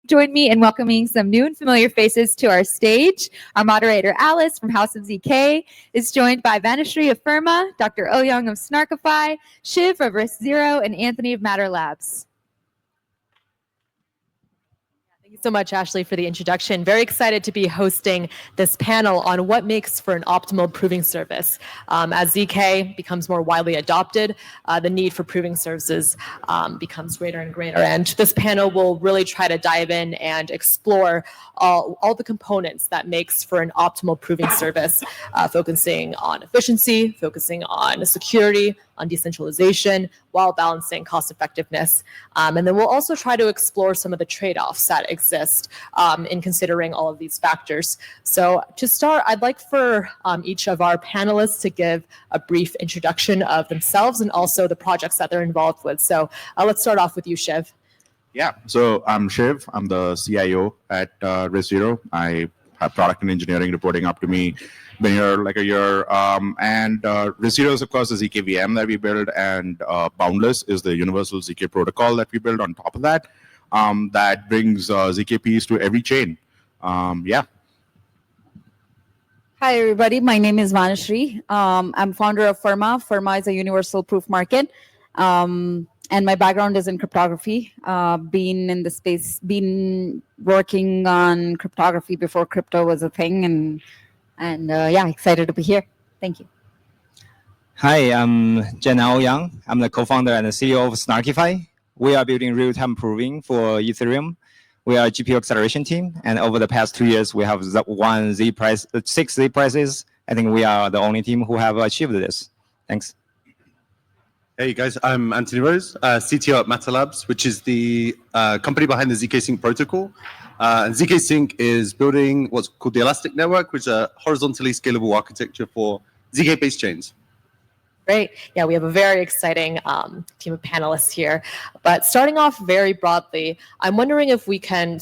Join me in welcoming some new and familiar faces to our stage. Our moderator, Alice from House of ZK, is joined by Vanishree of Fermah, Dr. Ouyang of Snarkify, Shiv of RISC Zero, and Anthony of Matter Labs. Thank you so much, Ashley, for the introduction. Very excited to be hosting this panel on what makes for an optimal proving service. As ZK becomes more widely adopted, the need for proving services becomes greater and greater. And this panel will really try to dive in and explore all the components that makes for an optimal proving service, focusing on efficiency, focusing on security, on decentralization, while balancing cost effectiveness. And then we'll also try to explore some of the trade-offs that exist in considering all of these factors. So to start, I'd like for each of our panelists to give a brief introduction of themselves and also the projects that they're involved with. So let's start off with you, Shiv. Yeah, so I'm Shiv. I'm the CIO at RISC Zero. I have product and engineering reporting up to me. Been here like a year. And RISC Zero is, of course, the ZK VM that we build, and Boundless is the universal ZK protocol that we build on top of that. That brings ZKPs to every chain. Yeah. Hi, everybody. My name is Vanishree. I'm founder of Fermah. Fermah is a universal proof market. And my background is in cryptography. Been in the space, been working on cryptography before crypto was a thing. And yeah, excited to be here. Thank you. Hi, I'm Jiannan Ouyang. I'm the co-founder and the CEO of Snarkify. We are building real-time proving for Ethereum. We are a GPU acceleration team, and over the past 2 years, we have won 6 Z prizes. I think we are the only team who have achieved this. Thanks. Hey guys, I'm Anthony Rose, CTO at Matter Labs, which is the company behind the ZKsync protocol. And ZKsync is building what's called the Elastic Network, which is a horizontally scalable architecture for ZK-based chains. Great. Yeah, we have a very exciting team of panelists here. But starting off very broadly, I'm wondering if we can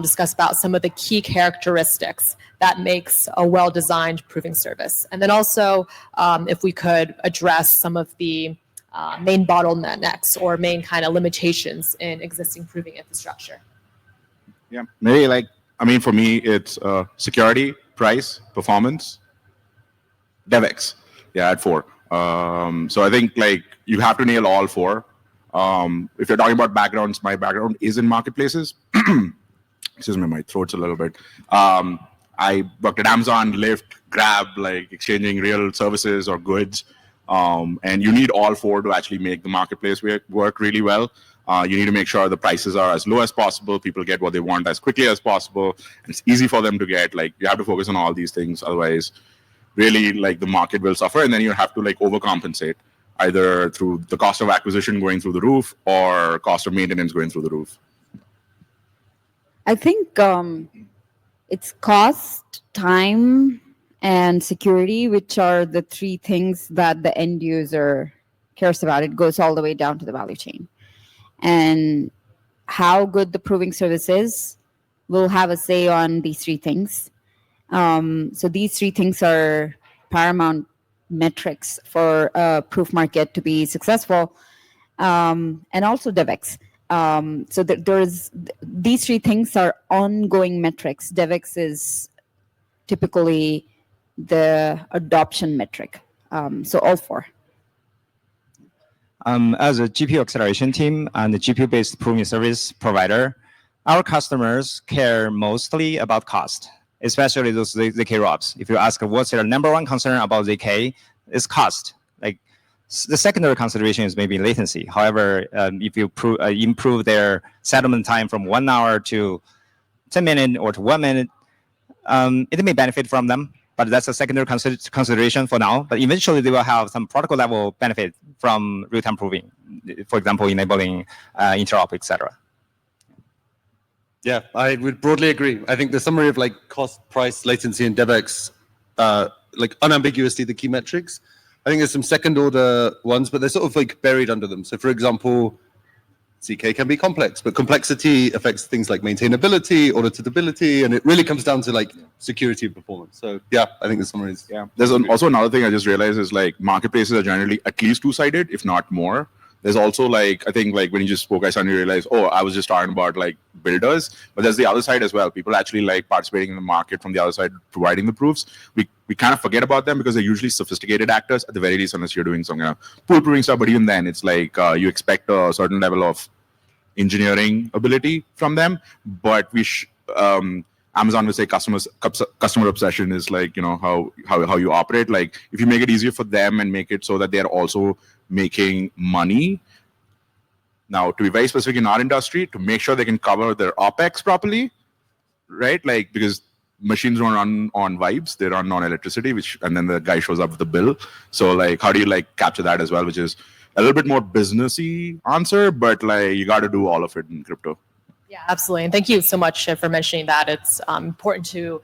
discuss about some of the key characteristics that makes a well-designed proving service. And then also, if we could address some of the main bottlenecks or main kind of limitations in existing proving infrastructure. Yeah, maybe for me, it's security, price, performance, DevX. Yeah, at 4. So I think you have to nail all 4. If you're talking about backgrounds, my background is in marketplaces. Excuse me, my throat's a little bit. I worked at Amazon, Lyft, Grab, exchanging real services or goods. And you need all 4 to actually make the marketplace work really well. You need to make sure the prices are as low as possible. People get what they want as quickly as possible. And it's easy for them to get. You have to focus on all these things. Otherwise, really, the market will suffer. And then you have to overcompensate, either through the cost of acquisition going through the roof or cost of maintenance going through the roof. I think it's cost, time, and security, which are the 3 things that the end user cares about. It goes all the way down to the value chain. And how good the proving service is will have a say on these 3 things. So these 3 things are paramount metrics for a proof market to be successful, and also DevX. So these 3 things are ongoing metrics. DevX is typically the adoption metric. So all 4. As a GPU acceleration team and a GPU-based proving service provider, our customers care mostly about cost, especially those ZK ROPs. If you ask what's their number 1 concern about ZK, it's cost. The secondary consideration is maybe latency. However, if you improve their settlement time from 1 hour to 10 minutes or to 1 minute, it may benefit from them. But that's a secondary consideration for now. But eventually, they will have some protocol level benefit from real-time proving, for example, enabling interop, etc. Yeah, I would broadly agree. I think the summary of cost, price, latency, and DevX, unambiguously the key metrics. I think there's some second order ones, but they're sort of buried under them. So for example, ZK can be complex, but complexity affects things like maintainability, auditability, and it really comes down to security and performance. So yeah, I think the summary is. Yeah, there's also another thing I just realized is marketplaces are generally at least 2-sided, if not more. There's also like, I think like when you just spoke, I suddenly realized, oh, I was just talking about like builders, but there's the other side as well. People actually like participating in the market from the other side, providing the proofs. We kind of forget about them because they're usually sophisticated actors at the very least, unless you're doing some kind of pool proving stuff. But even then, it's like you expect a certain level of engineering ability from them. But Amazon would say customer obsession is like, you know, how you operate. Like if you make it easier for them and make it so that they're also making money. Now, to be very specific in our industry, to make sure they can cover their OPEX properly, right? Like, because machines don't run on vibes, they run on electricity, and then the guy shows up with the bill. So like, how do you like capture that as well, which is a little bit more businessy answer, but like you got to do all of it in crypto. Yeah, absolutely. And thank you so much for mentioning that. It's important to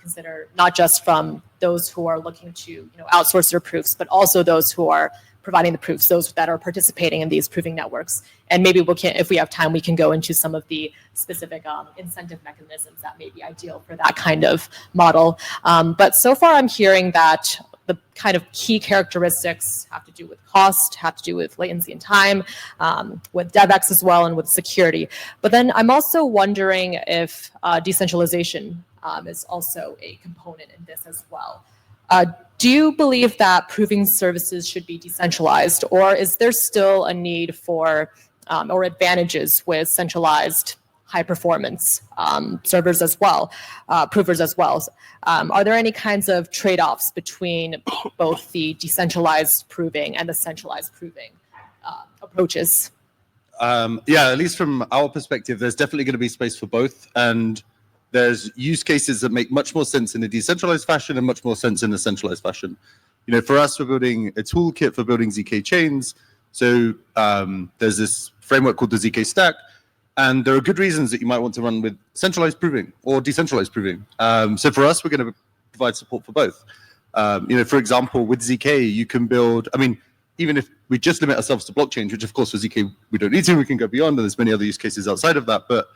consider not just from those who are looking to outsource their proofs, but also those who are providing the proofs, those that are participating in these proving networks. And maybe if we have time, we can go into some of the specific incentive mechanisms that may be ideal for that kind of model. But so far, I'm hearing that the kind of key characteristics have to do with cost, have to do with latency and time, with DevX as well, and with security. But then I'm also wondering if decentralization is also a component in this as well. Do you believe that proving services should be decentralized, or is there still a need for or advantages with centralized high performance servers as well, provers as well? Are there any kinds of trade-offs between both the decentralized proving and the centralized proving approaches? Yeah, at least from our perspective, there's definitely going to be space for both. And there's use cases that make much more sense in a decentralized fashion and much more sense in a centralized fashion. For us, we're building a toolkit for building ZK chains. So there's this framework called the ZK stack. And there are good reasons that you might want to run with centralized proving or decentralized proving. So for us, we're going to provide support for both. For example, with ZK, you can build, even if we just limit ourselves to blockchains, which of course for ZK, we don't need to, we can go beyond, and there's many other use cases outside of that. But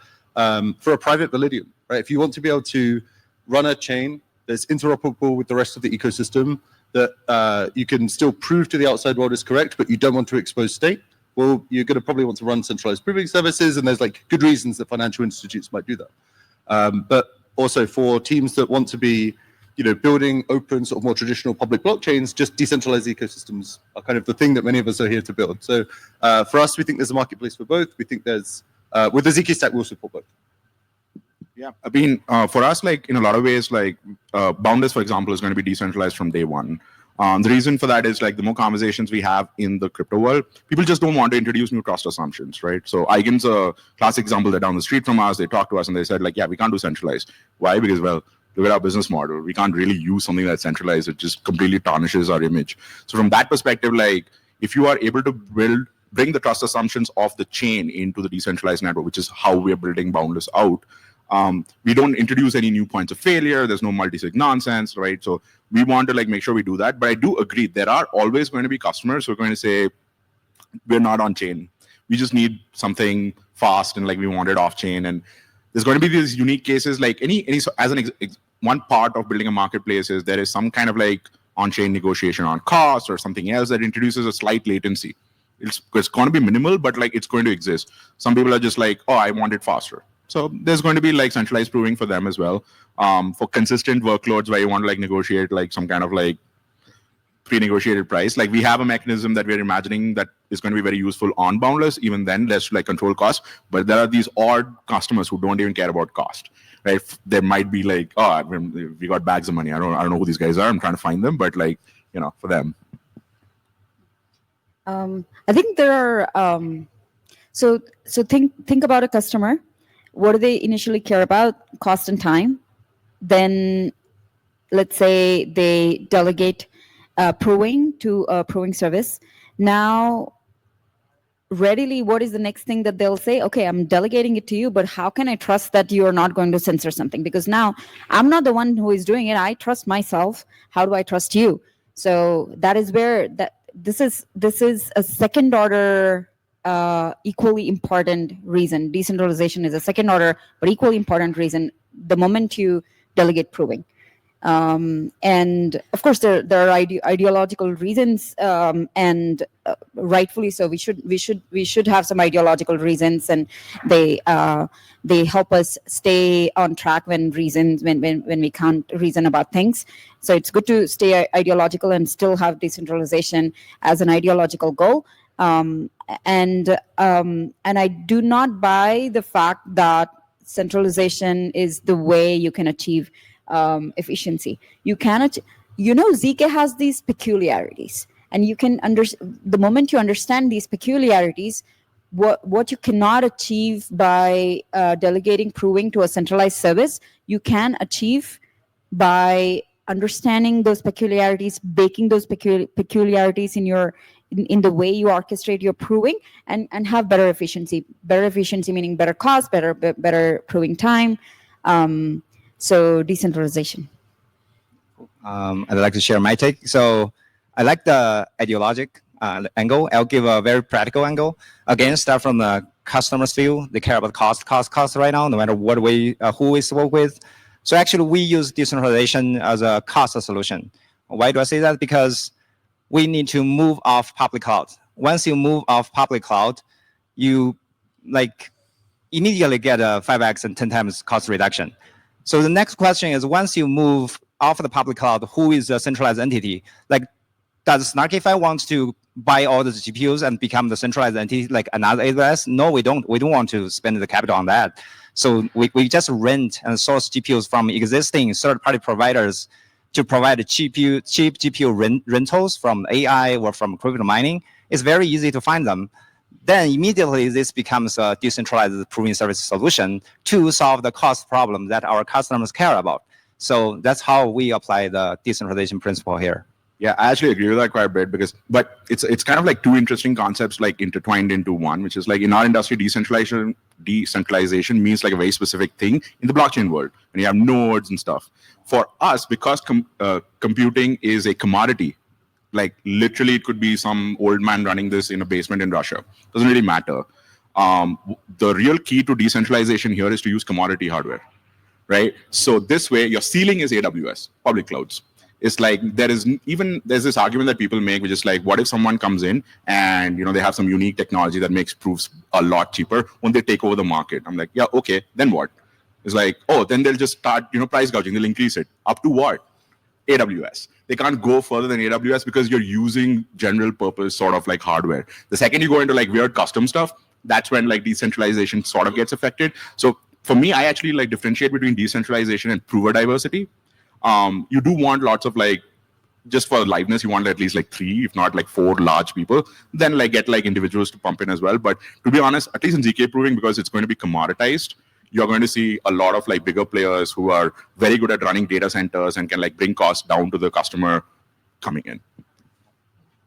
for a private Validium, right? If you want to be able to run a chain that's interoperable with the rest of the ecosystem, that you can still prove to the outside world is correct, but you don't want to expose state, well, you're going to probably want to run centralized proving services, and there's like good reasons that financial institutes might do that. But also for teams that want to be, building open, sort of more traditional public blockchains, just decentralized ecosystems are kind of the thing that many of us are here to build. So for us, we think there's a marketplace for both. We think there's, with the ZK stack, we'll support both. Yeah, for us, like in a lot of ways, like Boundless, for example, is going to be decentralized from day one. The reason for that is like the more conversations we have in the crypto world, people just don't want to introduce new trust assumptions, right? So Eigen's a classic example. They're down the street from us. They talked to us and they said like, yeah, we can't do centralized. Why? Because, well, look at our business model. We can't really use something that's centralized. It just completely tarnishes our image. So from that perspective, like if you are able to bring the trust assumptions of the chain into the decentralized network, which is how we're building Boundless out, we don't introduce any new points of failure. There's no multi-sig nonsense, right? So we want to like make sure we do that. But I do agree, there are always going to be customers who are going to say, we're not on chain. We just need something fast and like we want it off chain. And there's going to be these unique cases, like one part of building a marketplace is there is some kind of like on-chain negotiation on cost or something else that introduces a slight latency. It's going to be minimal, but like it's going to exist. Some people are just like, oh, I want it faster. So there's going to be like centralized proving for them as well. For consistent workloads where you want to like negotiate like some kind of like pre-negotiated price. Like we have a mechanism that we're imagining that is going to be very useful on Boundless. Even then, let's like control cost. But there are these odd customers who don't even care about cost, right? There might be like, oh, we got bags of money. I don't know who these guys are. I'm trying to find them, but like, for them. I think there are. So think about a customer. What do they initially care about? Cost and time. Then let's say they delegate proving to a proving service. Now, readily, what is the next thing that they'll say? Okay, I'm delegating it to you, but how can I trust that you are not going to censor something? Because now I'm not the one who is doing it. I trust myself. How do I trust you? So that is where this is a second order equally important reason. Decentralization is a second order but equally important reason the moment you delegate proving. And of course, there are ideological reasons, and rightfully so. We should have some ideological reasons, and they help us stay on track when we can't reason about things. So it's good to stay ideological and still have decentralization as an ideological goal. And I do not buy the fact that centralization is the way you can achieve efficiency. You cannot, ZK has these peculiarities, and you can the moment you understand these peculiarities, what you cannot achieve by delegating proving to a centralized service, you can achieve by understanding those peculiarities, baking those peculiarities in the way you orchestrate your proving, and have better efficiency. Better efficiency meaning better cost, better proving time. So decentralization. I'd like to share my take. So I like the ideologic angle. I'll give a very practical angle. Again, start from the customer's view. They care about cost right now, no matter what way, who we work with. So actually, we use decentralization as a cost solution. Why do I say that? Because we need to move off public cloud. Once you move off public cloud, you immediately get a 5x and 10 times cost reduction. So the next question is, once you move off the public cloud, who is a centralized entity? Does Snarkify want to buy all the GPUs and become the centralized entity like another AWS? No, we don't. We don't want to spend the capital on that. So we just rent and source GPUs from existing third-party providers to provide cheap GPU rentals from AI or from crypto mining. It's very easy to find them. Then immediately this becomes a decentralized proving service solution to solve the cost problem that our customers care about. So that's how we apply the decentralization principle here. Yeah, I actually agree with that quite a bit but it's kind of like two interesting concepts intertwined into one, which is in our industry, decentralization means a very specific thing in the blockchain world, and you have nodes and stuff. For us, because computing is a commodity, literally it could be some old man running this in a basement in Russia. Doesn't really matter. The real key to decentralization here is to use commodity hardware, right? So this way, your ceiling is AWS, public clouds. It's there's this argument that people make, which is what if someone comes in and they have some unique technology that makes proofs a lot cheaper when they take over the market? I'm yeah, okay, then what? It's then they'll just start price gouging. They'll increase it up to what? AWS. They can't go further than AWS because you're using general purpose sort of hardware. The second you go into weird custom stuff, that's when decentralization sort of gets affected. So for me, I actually differentiate between decentralization and prover diversity. You do want lots of just for liveness, you want at least 3, if not 4 large people. Then get individuals to pump in as well. But to be honest, at least in ZK proving, because it's going to be commoditized, you're going to see a lot of bigger players who are very good at running data centers and can bring costs down to the customer coming in.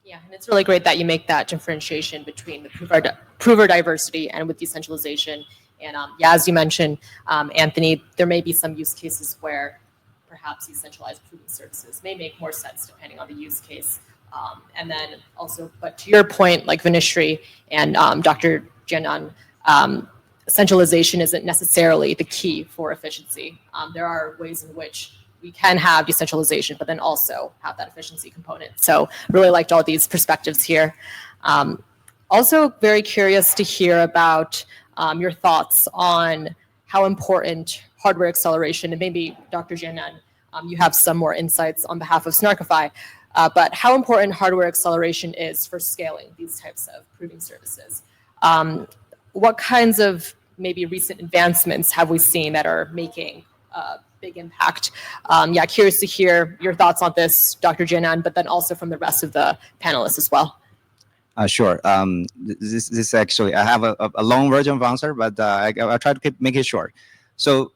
Yeah, and it's really great that you make that differentiation between the prover diversity and with decentralization. And yeah, as you mentioned, Anthony, there may be some use cases where perhaps these centralized proving services may make more sense depending on the use case. And then also, but to your point, Vanishree and Dr. Jiannan, centralization isn't necessarily the key for efficiency. There are ways in which we can have decentralization, but then also have that efficiency component. So really liked all these perspectives here. Also very curious to hear about your thoughts on how important hardware acceleration, and maybe Dr. Jiannan, you have some more insights on behalf of Snarkify, but how important hardware acceleration is for scaling these types of proving services. What kinds of maybe recent advancements have we seen that are making a big impact? Yeah, curious to hear your thoughts on this, Dr. Jiannan, but then also from the rest of the panelists as well. Sure. This actually, I have a long version of answer, but I'll try to make it short. So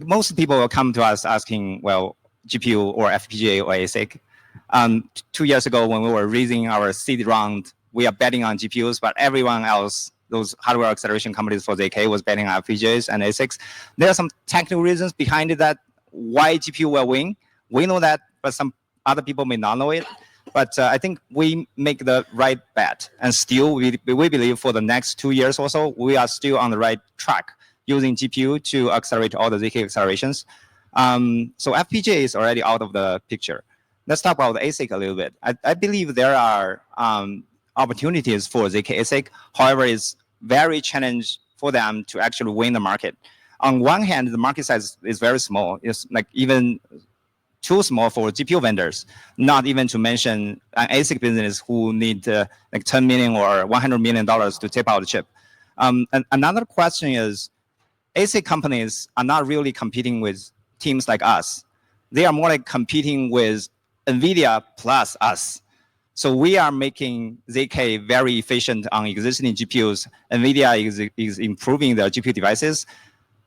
most people will come to us asking, well, GPU or FPGA or ASIC. 2 years ago, when we were raising our seed round, we are betting on GPUs, but everyone else, those hardware acceleration companies for ZK, was betting on FPGAs and ASICs. There are some technical reasons behind it that why GPU will win. We know that, but some other people may not know it. But I think we make the right bet, and still we believe for the next 2 years or so, we are still on the right track using GPU to accelerate all the ZK accelerations. So FPGA is already out of the picture. Let's talk about ASIC a little bit. I believe there are opportunities for ZK ASIC. However, it's very challenging for them to actually win the market. On one hand, the market size is very small. It's like even too small for GPU vendors, not even to mention an ASIC business who need like $10 million or $100 million to tape out the chip. And another question is, ASIC companies are not really competing with teams like us. They are more like competing with NVIDIA plus us. So we are making ZK very efficient on existing GPUs. NVIDIA is improving their GPU devices.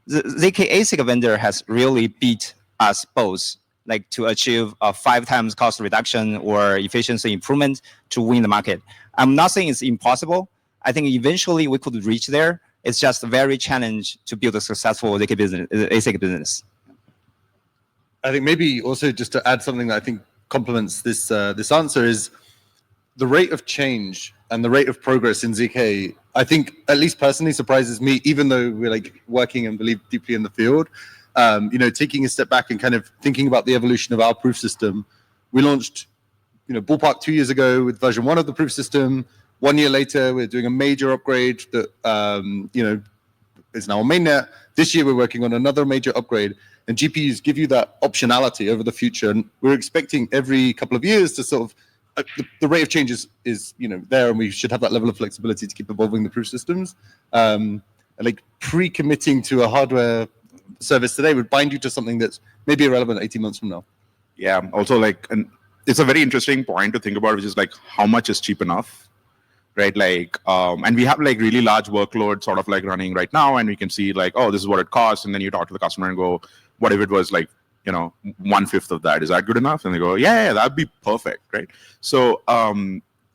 The ZK ASIC vendor has really beat us both, like to achieve a 5 times cost reduction or efficiency improvement to win the market. I'm not saying it's impossible. I think eventually we could reach there. It's just very challenging to build a successful ZK business, ASIC business. I think maybe also just to add something that I think complements this this answer is the rate of change and the rate of progress in ZK. I think, at least personally, surprises me, even though we're like working and believe deeply in the field. You know, taking a step back and kind of thinking about the evolution of our proof system. We launched, you know, ballpark 2 years ago with version 1 of the proof system. 1 year later, we're doing a major upgrade that, you know, is now on mainnet. This year, we're working on another major upgrade. And GPUs give you that optionality over the future. And we're expecting every couple of years to sort of, the rate of change is, you know, there, and we should have that level of flexibility to keep evolving the proof systems. And like pre-committing to a hardware service today would bind you to something that's maybe irrelevant 18 months from now. Yeah. Also, like, and it's a very interesting point to think about, which is like how much is cheap enough, right? Like, and we have like really large workloads sort of like running right now, and we can see like, oh, this is what it costs, and then you talk to the customer and go, what if it was like, you know, 1/5 of that? Is that good enough? And they go, yeah, that'd be perfect, right? So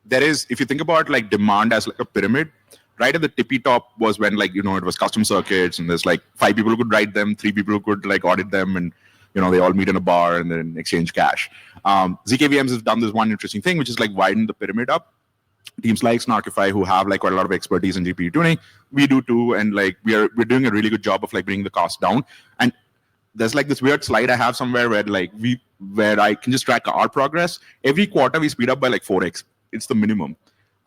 there is, if you think about like demand as like a pyramid, right at the tippy top was when like, you know, it was custom circuits, and there's like 5 people who could write them, 3 people who could like audit them, and you know, they all meet in a bar and then exchange cash. ZKVMs has done this one interesting thing, which is like widen the pyramid up. Teams like Snarkify, who have like quite a lot of expertise in GPU tuning, we do too, and like we're doing a really good job of like bringing the cost down. And there's like this weird slide I have somewhere where like where I can just track our progress. Every quarter we speed up by like 4x. It's the minimum.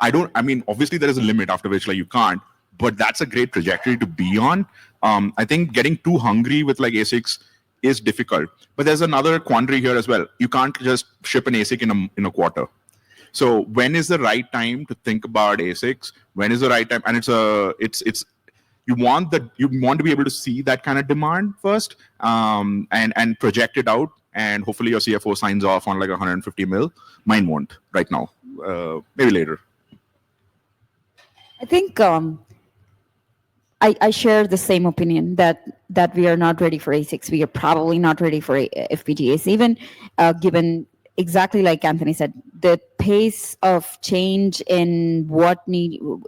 I mean, obviously there is a limit after which like you can't, but that's a great trajectory to be on. I think getting too hungry with like ASICs is difficult, but there's another quandary here as well. You can't just ship an ASIC in a quarter. So when is the right time to think about ASICs? When is the right time? And you want to be able to see that kind of demand first, and project it out, and hopefully your CFO signs off on like 150 mil. Mine won't right now. Maybe later. I think I share the same opinion that we are not ready for ASICs. We are probably not ready for FPGAs, even given exactly like Anthony said, the pace of change in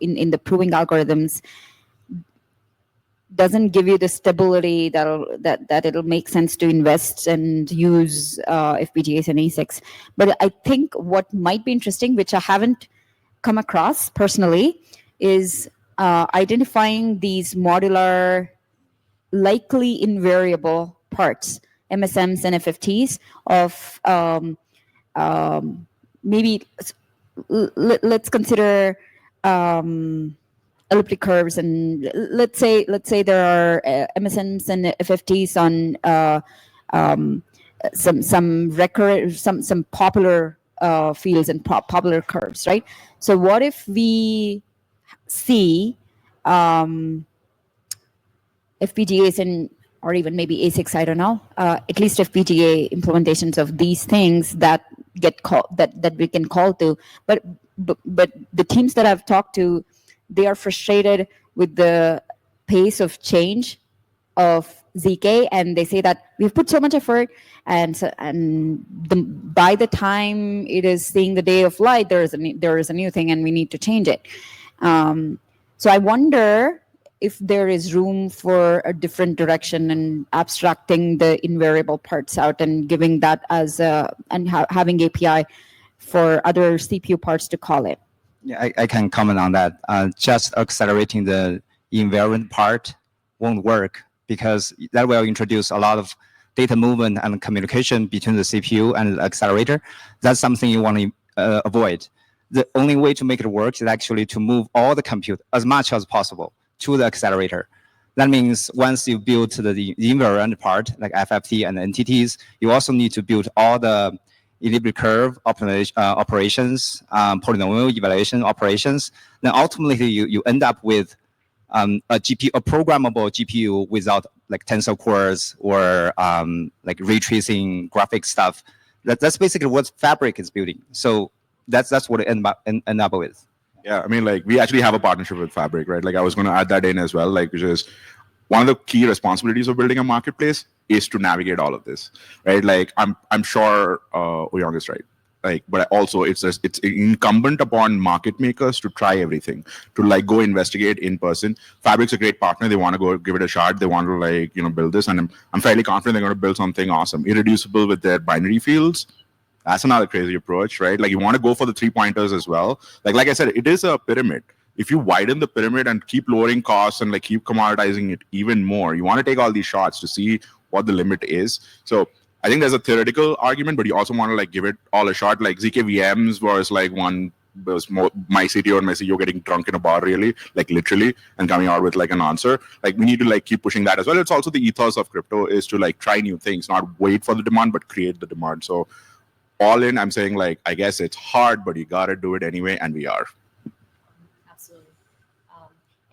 in the proving algorithms doesn't give you the stability that it'll make sense to invest and use FPGAs and ASICs. But I think what might be interesting, which I haven't come across personally, is identifying these modular, likely invariable parts, MSMs and FFTs of maybe let's consider elliptic curves, and let's say there are MSMs and FFTs on some popular fields and popular curves, right? So what if we see FPGAs and or even maybe ASICs, I don't know, at least FPGA implementations of these things that get called that we can call to, but the teams that I've talked to, they are frustrated with the pace of change of ZK, and they say that we've put so much effort, and by the time it is seeing the day of light, there is a new thing, and we need to change it. So I wonder if there is room for a different direction and abstracting the invariable parts out and giving that as having API for other CPU parts to call it. Yeah, I can comment on that. Just accelerating the invariant part won't work, because that will introduce a lot of data movement and communication between the CPU and the accelerator. That's something you want to avoid. The only way to make it work is actually to move all the compute as much as possible to the accelerator. That means once you build the invariant part, like FFT and entities, you also need to build all the equilibrium curve operations, polynomial evaluation operations. Then ultimately, you end up with a programmable GPU without like tensor cores or like ray tracing graphic stuff. That's basically what Fabric is building. So that's what it end up with. Yeah, I mean, like we actually have a partnership with Fabric, right? Like I was going to add that in as well, like which is one of the key responsibilities of building a marketplace is to navigate all of this, right? Like I'm sure Ouyang is right. Like, but also it's incumbent upon market makers to try everything, to like go investigate in person. Fabric's a great partner. They want to go give it a shot. They want to like, build this. And I'm fairly confident they're going to build something awesome. Irreducible with their binary fields. That's another crazy approach, right? Like you want to go for the 3-pointers as well. Like I said, it is a pyramid. If you widen the pyramid and keep lowering costs and like keep commoditizing it even more, you want to take all these shots to see what the limit is. So I think there's a theoretical argument, but you also want to like give it all a shot. Like ZK VMs was like was more my CTO and my CEO getting drunk in a bar, really, like literally, and coming out with like an answer. Like we need to like keep pushing that as well. It's also the ethos of crypto is to like try new things, not wait for the demand, but create the demand. So all in, I'm saying like, I guess it's hard, but you got to do it anyway. And we are. Absolutely.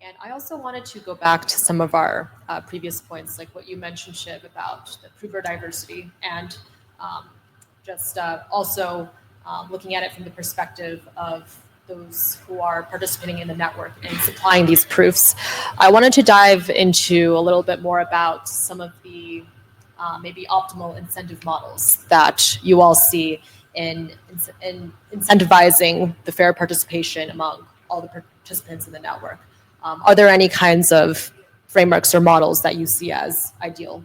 And I also wanted to go back to some of our previous points, like what you mentioned, Shiv, about the prover diversity, and just also looking at it from the perspective of those who are participating in the network and supplying these proofs. I wanted to dive into a little bit more about some of the maybe optimal incentive models that you all see in incentivizing the fair participation among all the participants in the network. Are there any kinds of frameworks or models that you see as ideal?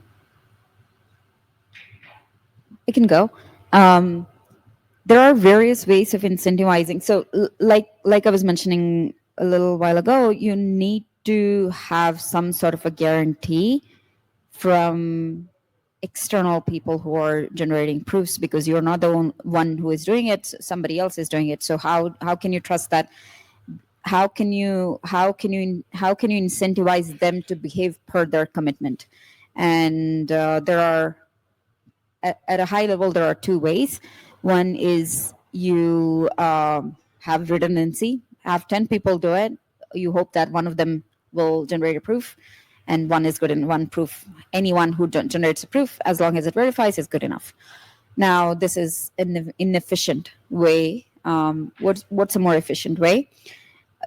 I can go. There are various ways of incentivizing. So like I was mentioning a little while ago, you need to have some sort of a guarantee from external people who are generating proofs, because you're not the one who is doing it, somebody else is doing it. So how can you trust that? How can you incentivize them to behave per their commitment? And there are at a high level, there are two ways. One is you have redundancy, have 10 people do it. You hope that one of them will generate a proof, and one is good in one proof. Anyone who generates a proof, as long as it verifies, is good enough. Now, this is an inefficient way. What's a more efficient way?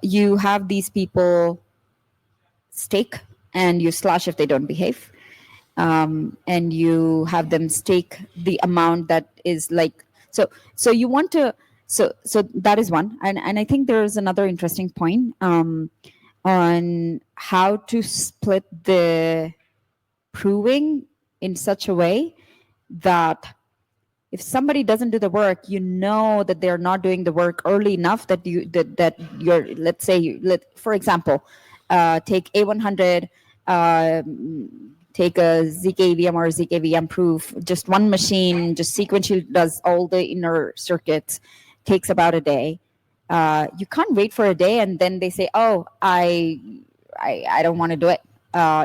You have these people stake, and you slash if they don't behave. And you have them stake the amount that is like, so you want to, so that is one. And I think there is another interesting point on how to split the proving in such a way that if somebody doesn't do the work, you know that they're not doing the work early enough that you're, let's say, for example, take A100, take a ZKVM or a ZKVM proof, just one machine, just sequentially does all the inner circuits, takes about a day. You can't wait for a day and then they say, oh, I don't want to do it.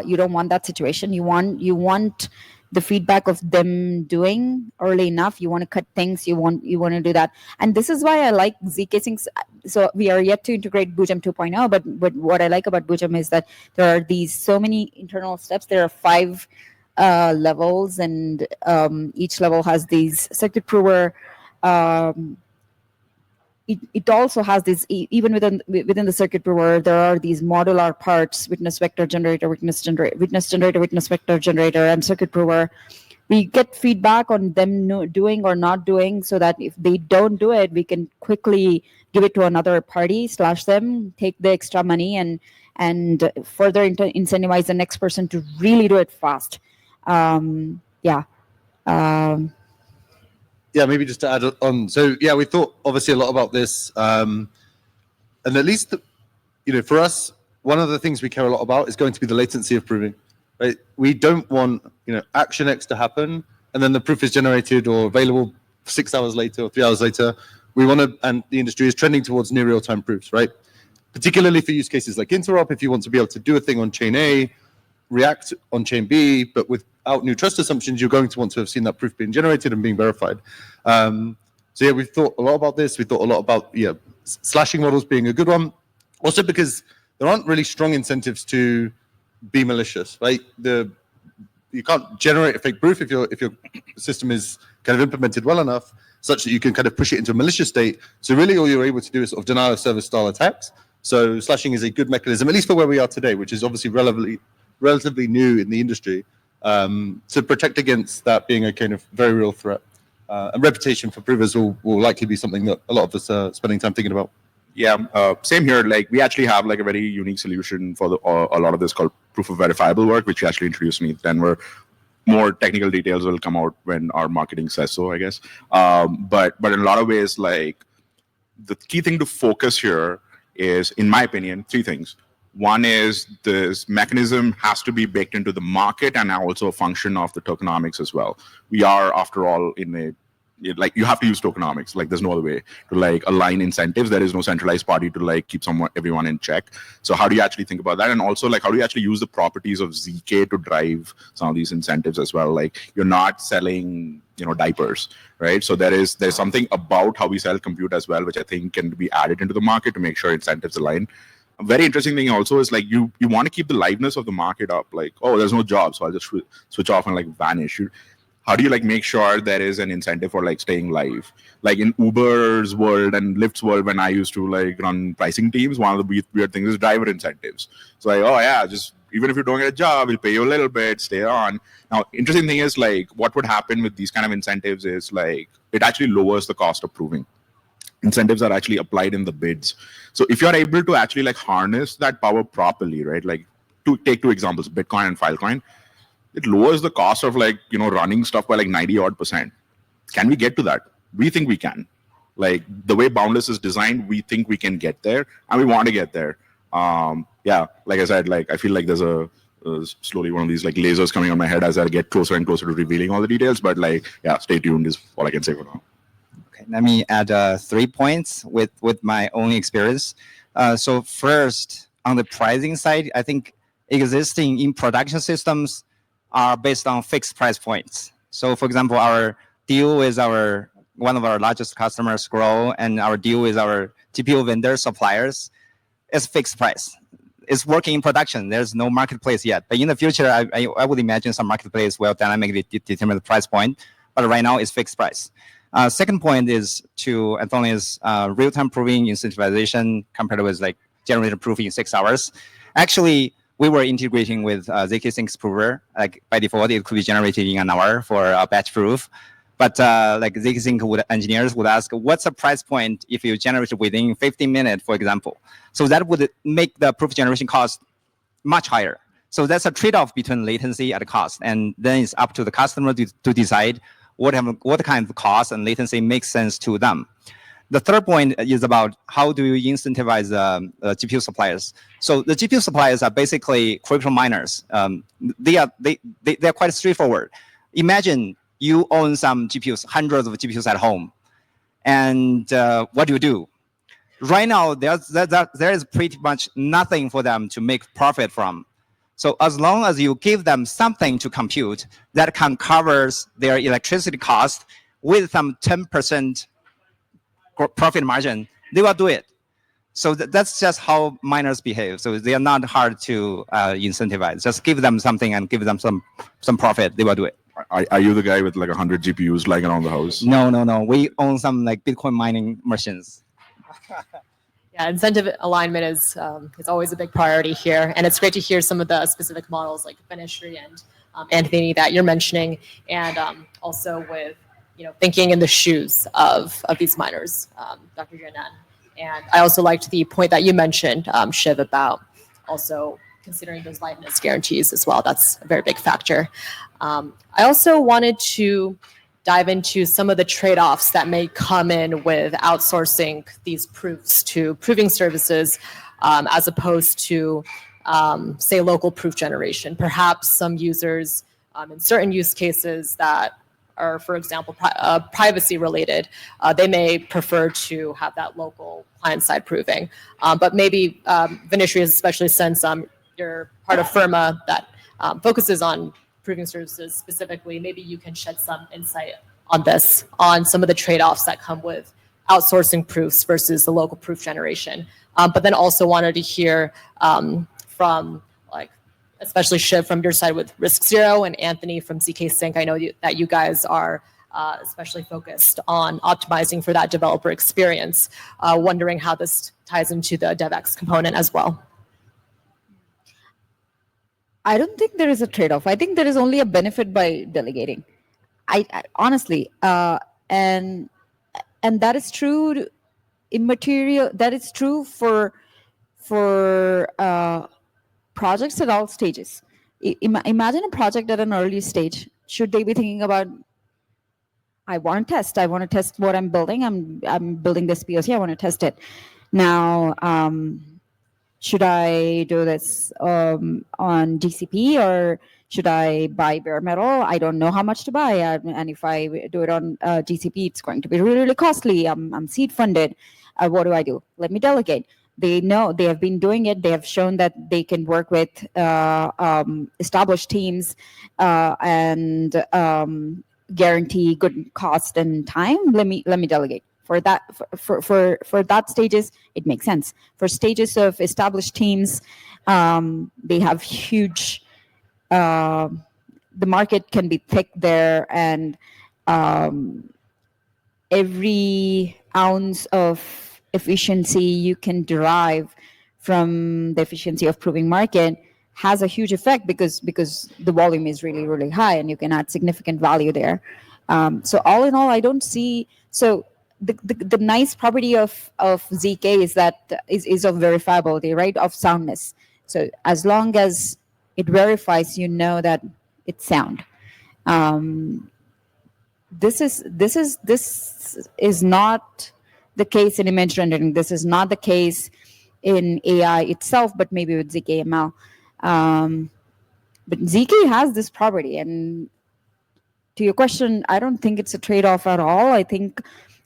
You don't want that situation. You want the feedback of them doing early enough. You want to cut things. You want to do that. And this is why I like ZKsync. So we are yet to integrate Boojum 2.0, but what I like about Boojum is that there are so many internal steps. There are 5 levels, and each level has these circuit prover. It also has this, even within the circuit prover, there are these modular parts: witness vector generator, witness vector generator, and circuit prover. We get feedback on them doing or not doing, so that if they don't do it, we can quickly give it to another party, slash them, take the extra money, and further incentivize the next person to really do it fast. Yeah, maybe just to add on. So yeah, we thought obviously a lot about this, and at least for us, one of the things we care a lot about is going to be the latency of proving. Right? We don't want action X to happen, and then the proof is generated or available 6 hours later or 3 hours later. We want to, and the industry is trending towards near real-time proofs, right? Particularly for use cases like interop, if you want to be able to do a thing on chain A, react on chain B, but without new trust assumptions, you're going to want to have seen that proof being generated and being verified. So yeah, we've thought a lot about this. We thought a lot about slashing models being a good one. Also because there aren't really strong incentives to be malicious, right? You can't generate a fake proof if your system is kind of implemented well enough such that you can kind of push it into a malicious state. So really all you're able to do is sort of denial of service style attacks. So slashing is a good mechanism, at least for where we are today, which is obviously relatively new in the industry, to protect against that being a kind of very real threat. And reputation for provers will likely be something that a lot of us are spending time thinking about. Yeah, same here. Like we actually have like a very unique solution for a lot of this called proof of verifiable work, which you actually introduced me. Then more technical details will come out when our marketing says so, I guess. But in a lot of ways, like the key thing to focus here is, in my opinion, three things. One is this mechanism has to be baked into the market and also a function of the tokenomics as well. We are, after all, you have to use tokenomics. Like there's no other way to like align incentives. There is no centralized party to like keep everyone in check. So how do you actually think about that? And also like how do you actually use the properties of ZK to drive some of these incentives as well? Like you're not selling diapers, right? So there's something about how we sell compute as well, which I think can be added into the market to make sure incentives align. A very interesting thing also is like you want to keep the liveness of the market up. Like, oh, there's no job, so I'll just switch off and like vanish. How do you like make sure there is an incentive for like staying live? Like in Uber's world and Lyft's world, when I used to like run pricing teams, one of the weird things is driver incentives. So like, oh yeah, just even if you don't get a job, we'll pay you a little bit, stay on. Now, interesting thing is like what would happen with these kind of incentives is like it actually lowers the cost of proving. Incentives are actually applied in the bids. So if you're able to actually like harness that power properly, right? Like to take two examples, Bitcoin and Filecoin, it lowers the cost of like, running stuff by like 90% odd. Can we get to that? We think we can. Like the way Boundless is designed, we think we can get there and we want to get there. Yeah, like I said, like I feel like there's slowly one of these like lasers coming on my head as I get closer and closer to revealing all the details. But like, yeah, stay tuned is all I can say for now. Let me add 3 points with my own experience. So first, on the pricing side, I think existing in production systems are based on fixed price points. So for example, our deal with one of our largest customers, Grow, and our deal with our GPU vendor suppliers is fixed price. It's working in production. There's no marketplace yet. But in the future, I would imagine some marketplace will dynamically determine the price point. But right now, it's fixed price. Second point is real-time proving incentivization compared with like generated proof in 6 hours. Actually, we were integrating with ZKsync's prover. Like by default, it could be generated in an hour for a batch proof. But like ZKsync engineers would ask, what's the price point if you generate it within 15 minutes, for example? So that would make the proof generation cost much higher. So that's a trade-off between latency and cost. And then it's up to the customer to decide what kind of cost and latency makes sense to them. The third point is about how do you incentivize GPU suppliers. So the GPU suppliers are basically crypto miners. They're quite straightforward. Imagine you own some GPUs, hundreds of GPUs at home, and what do? Right now, there is pretty much nothing for them to make profit from. So as long as you give them something to compute that can cover their electricity cost with some 10% profit margin, they will do it. So that's just how miners behave. So they are not hard to incentivize. Just give them something and give them some profit. They will do it. Are you the guy with like 100 GPUs lying around the house? No. We own some like Bitcoin mining machines. Yeah, incentive alignment is always a big priority here, and it's great to hear some of the specific models like Vanishree and Anthony that you're mentioning, and also with thinking in the shoes of these miners, Dr. Jiannan. And I also liked the point that you mentioned, Shiv, about also considering those liveness guarantees as well. That's a very big factor. I also wanted to dive into some of the trade-offs that may come in with outsourcing these proofs to proving services as opposed to, say, local proof generation. Perhaps some users in certain use cases that are, for example, privacy related, they may prefer to have that local client-side proving. But maybe, Vanishree, especially since you're part of Fermah that focuses on proving services specifically, maybe you can shed some insight on this, on some of the trade-offs that come with outsourcing proofs versus the local proof generation. But then also wanted to hear from, like, especially Shiv from your side with RISC Zero and Anthony from ZKsync. I know that you guys are especially focused on optimizing for that developer experience. Wondering how this ties into the DevX component as well. I don't think there is a trade-off. I think there is only a benefit by delegating. I honestly, and that is true. Immaterial. That is true for projects at all stages. Imagine a project at an early stage. Should they be thinking about, I want to test what I'm building. I'm building this POC. I want to test it. Now, should I do this on GCP or should I buy bare metal? I don't know how much to buy. And if I do it on GCP, it's going to be really, really costly. I'm seed funded. What do I do? Let me delegate. They know, they have been doing it. They have shown that they can work with established teams and guarantee good cost and time. Let me delegate. For that, for that stages, it makes sense. For stages of established teams, they have huge. The market can be thick there, and every ounce of efficiency you can derive from the efficiency of proving market has a huge effect because the volume is really, really high, and you can add significant value there. So all in all, I don't see so. The nice property of ZK is that is of verifiability, right? Of soundness. So as long as it verifies, you know that it's sound. This is not the case in image rendering. This is not the case in AI itself, but maybe with ZKML. But ZK has this property, and to your question, I don't think it's a trade-off at all. I think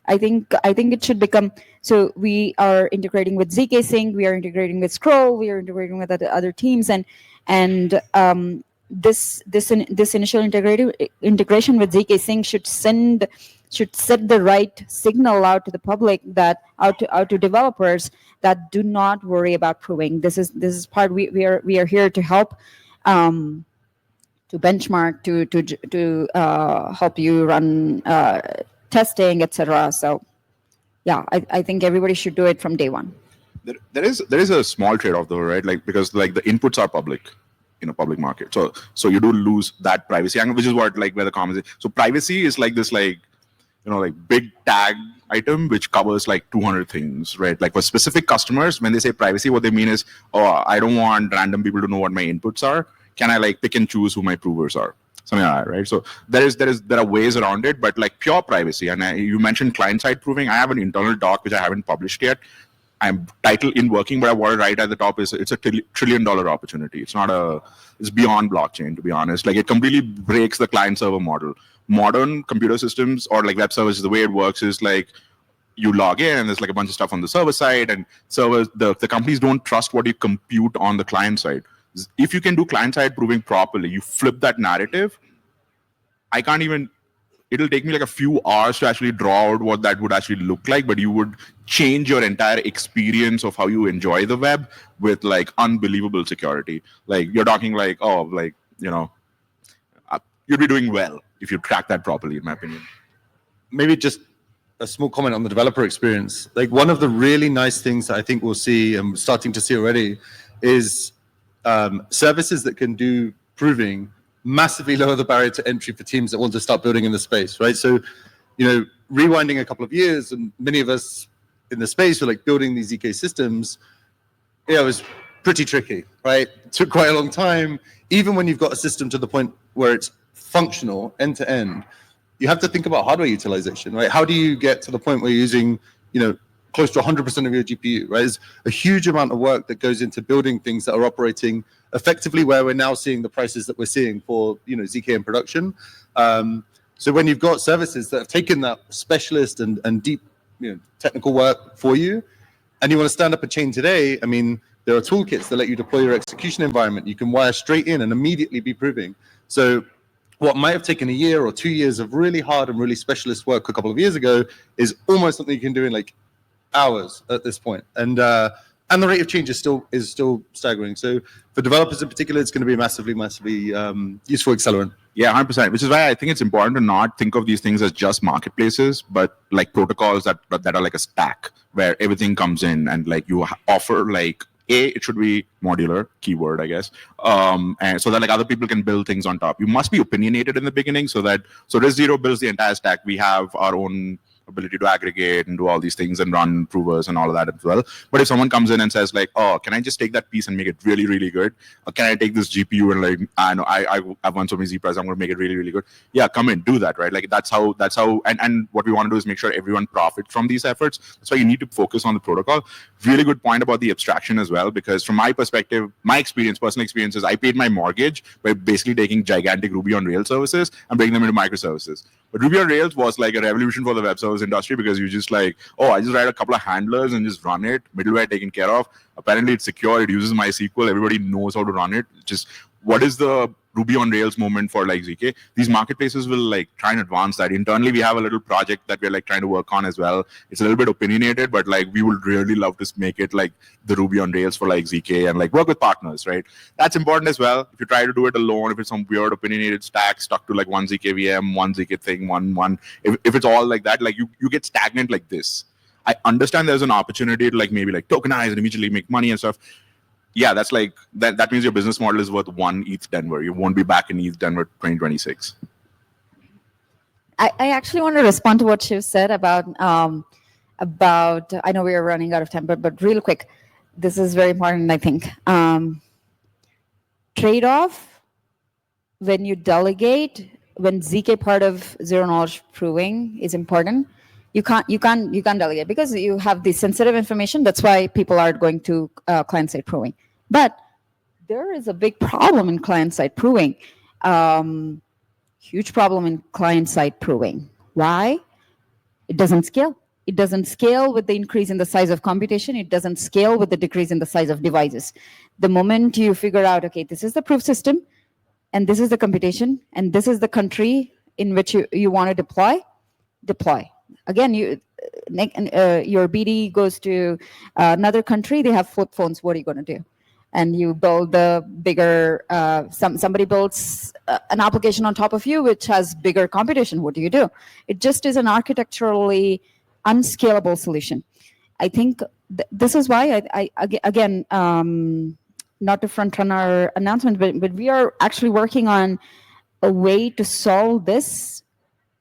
it should become, so we are integrating with ZKsync, we are integrating with Scroll, we are integrating with other teams, and this initial integration with ZKsync should set the right signal out to the public, that out to developers, that do not worry about proving. This is part we are here to help, to benchmark, to help you run testing, etc. So, yeah, I think everybody should do it from day one. There is a small trade-off though, right? Like, because like the inputs are public in a public market, so you do lose that privacy angle, which is what, like, where the comments is. So privacy is like this, like, you know, like big tag item which covers like 200 things, right? Like for specific customers, when they say privacy, what they mean is, oh, I don't want random people to know what my inputs are. Can I like pick and choose who my provers are? Something like that, right? So there are ways around it, but like pure privacy. And you mentioned client-side proving. I have an internal doc which I haven't published yet. I'm titled in working, but I want to write at the top is it's a $1 trillion opportunity. It's beyond blockchain, to be honest. Like, it completely breaks the client-server model. Modern computer systems or like web services, the way it works is like you log in and there's like a bunch of stuff on the server side, and servers, the companies don't trust what you compute on the client side. If you can do client-side proving properly, you flip that narrative. It'll take me like a few hours to actually draw out what that would actually look like, but you would change your entire experience of how you enjoy the web with like unbelievable security. Like, you're talking like, oh, like, you know, you'd be doing well if you track that properly, in my opinion. Maybe just a small comment on the developer experience. Like, one of the really nice things that I think we'll see, and we're starting to see already, is services that can do proving massively lower the barrier to entry for teams that want to start building in the space, right? So, you know, rewinding a couple of years, and many of us in the space were like building these ZK systems, it was pretty tricky, right? It took quite a long time. Even when you've got a system to the point where it's functional end to end, you have to think about hardware utilization, right? How do you get to the point where you're using, you know, close to 100% of your GPU, right? There's a huge amount of work that goes into building things that are operating effectively where we're now seeing the prices that we're seeing for ZK in production. So when you've got services that have taken that specialist and deep technical work for you, and you want to stand up a chain today, I mean, there are toolkits that let you deploy your execution environment. You can wire straight in and immediately be proving. So what might have taken a year or 2 years of really hard and really specialist work a couple of years ago is almost something you can do in like hours at this point. And the rate of change is still staggering. So for developers in particular, it's going to be a massively useful accelerant. Yeah, 100%. Which is why I think it's important to not think of these things as just marketplaces, but like protocols that are like a stack where everything comes in and like you offer like it should be modular, keyword, I guess. And so that like other people can build things on top. You must be opinionated in the beginning so RISC Zero builds the entire stack. We have our own ability to aggregate and do all these things and run provers and all of that as well. But if someone comes in and says like, oh, can I just take that piece and make it really, really good? Or can I take this GPU and like, I know I've won so many Z-Prize, I'm going to make it really, really good. Yeah, come in, do that, right? Like that's how, and what we want to do is make sure everyone profits from these efforts. That's why you need to focus on the protocol. Really good point about the abstraction as well, because from my perspective, personal experience is I paid my mortgage by basically taking gigantic Ruby on Rails services and bringing them into microservices. But Ruby on Rails was like a revolution for the web service industry because you just like, oh, I just write a couple of handlers and just run it, middleware taken care of. Apparently it's secure, it uses MySQL, everybody knows how to run it. Just what is the Ruby on Rails moment for like ZK? These marketplaces will like try and advance that. Internally, we have a little project that we're like trying to work on as well. It's a little bit opinionated, but like we would really love to make it like the Ruby on Rails for like ZK and like work with partners, right? That's important as well. If you try to do it alone, if it's some weird opinionated stack stuck to like one ZK VM, one ZK thing, one, if it's all like that, like you get stagnant like this. I understand there's an opportunity to like maybe like tokenize and immediately make money and stuff. Yeah, that's like that means your business model is worth 1 ETH Denver. You won't be back in ETH Denver 2026. I actually want to respond to what Shiv said about I know we are running out of time, but real quick, this is very important, I think. Trade-off when you delegate, when ZK part of zero knowledge proving is important. You can't delegate because you have the sensitive information. That's why people are going to client-side proving. But there is a big problem in client-side proving. Huge problem in client-side proving. Why? It doesn't scale. It doesn't scale with the increase in the size of computation. It doesn't scale with the decrease in the size of devices. The moment you figure out, okay, this is the proof system, and this is the computation, and this is the country in which you want to deploy. Again, your BD goes to another country, they have flip phones, what are you going to do? And you build the bigger, somebody builds an application on top of you which has bigger computation, what do you do? It just is an architecturally unscalable solution. I think this is why, again, not to front run our announcement, but we are actually working on a way to solve this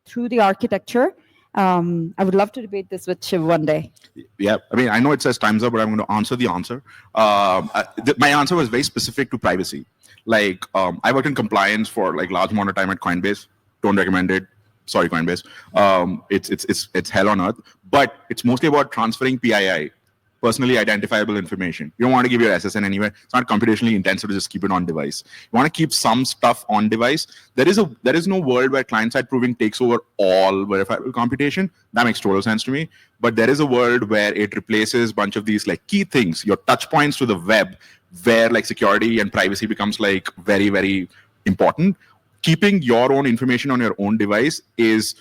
through the architecture. I would love to debate this with Shiv one day. Yeah, I mean, I know it says time's up, but I'm going to answer the answer. My answer was very specific to privacy. Like, I worked in compliance for like large amount of time at Coinbase. Don't recommend it. Sorry, Coinbase. It's hell on earth. But it's mostly about transferring PII, personally identifiable information. You don't want to give your SSN anywhere. It's not computationally intensive to just keep it on device. You want to keep some stuff on device. There is no world where client-side proving takes over all verifiable computation. That makes total sense to me. But there is a world where it replaces a bunch of these like key things, your touch points to the web, where like security and privacy becomes like very, very important. Keeping your own information on your own device is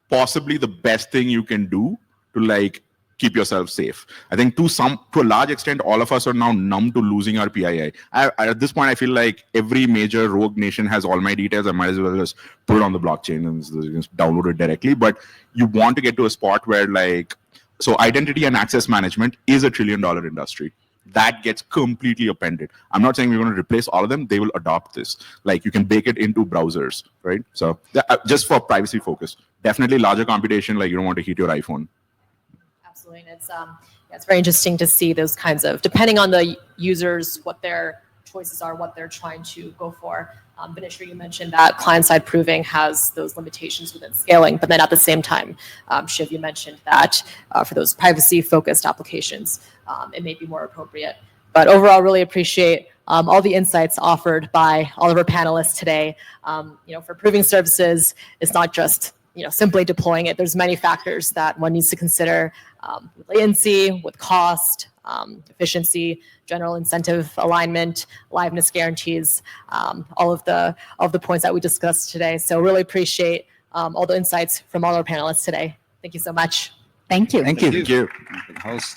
possibly the best thing you can do to like keep yourself safe. I think to a large extent, all of us are now numb to losing our PII. At this point, I feel like every major rogue nation has all my details. I might as well just put it on the blockchain and just download it directly. But you want to get to a spot where like, so identity and access management is a $1 trillion industry. That gets completely appended. I'm not saying we're going to replace all of them. They will adopt this. Like you can bake it into browsers, right? So just for privacy focus, definitely larger computation. Like you don't want to heat your iPhone. Absolutely. And it's very interesting to see those kinds of, depending on the users, what their choices are, what they're trying to go for. Vanishree, you mentioned that client-side proving has those limitations within scaling, but then at the same time, Shiv, you mentioned that for those privacy-focused applications, it may be more appropriate. But overall, really appreciate all the insights offered by all of our panelists today. For proving services, it's not just simply deploying it. There's many factors that one needs to consider with latency, with cost, efficiency, general incentive alignment, liveness guarantees, all of the points that we discussed today. So really appreciate all the insights from all our panelists today. Thank you so much. Thank you. Thank you. Thank you. Host.